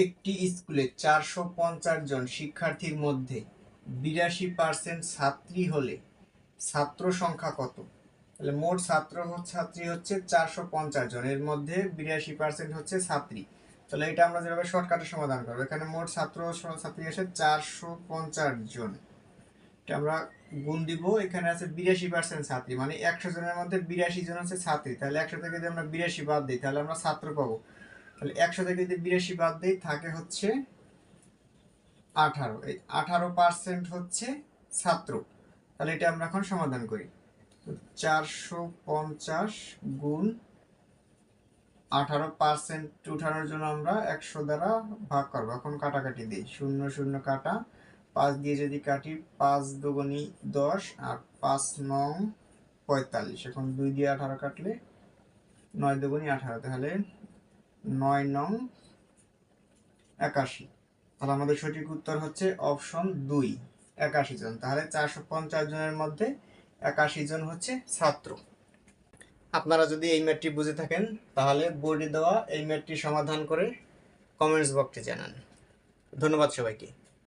একটি স্কুলে 450 জন শিক্ষার্থীর মধ্যে 82% ছাত্রী হলে ছাত্র সংখ্যা কত? তাহলে মোট ছাত্রী হচ্ছে 450 জন, এর মধ্যে 82% হচ্ছে ছাত্রী। তাহলে এটা আমরা যেভাবে শর্টকাটে সমাধান করবো, এখানে মোট ছাত্রী আসে 450 জন, এটা আমরা গুণ দিব। এখানে আছে 82% ছাত্রী, মানে 100 জনের মধ্যে 82 জন হচ্ছে ছাত্রী। তাহলে 100 থেকে যদি আমরা 82 বাদ দিই তাহলে আমরা ছাত্র পাবো। তাহলে 100 থেকে যদি 82 বাদ দিই থাকে হচ্ছে 18, এই 18% হচ্ছে ছাত্র। তাহলে এটা আমরা এখন সমাধান করি। 450 গুণ 18% উঠানোর জন্য আমরা 100 দ্বারা ভাগ করবো। এখন কাটাকাটি দিই, 0 0 কাটা, 5 দিয়ে যদি কাটি 5 দুগুণী 10 আর 5 নং 45। এখন 2 দিয়ে 18 কাটলে 9 দুগুণী 18, তাহলে 9 নং 81। তাহলে আমাদের সঠিক উত্তর হচ্ছে অপশন 2, 81 জন। তাহলে 450 জনের মধ্যে 81 জন হচ্ছে ছাত্র। আপনারা যদি এই ম্যাথটি বুঝে থাকেন তাহলে বোর্ডে দেওয়া এই ম্যাথটি সমাধান করে কমেন্টস বক্সে জানান। ধন্যবাদ সবাইকে।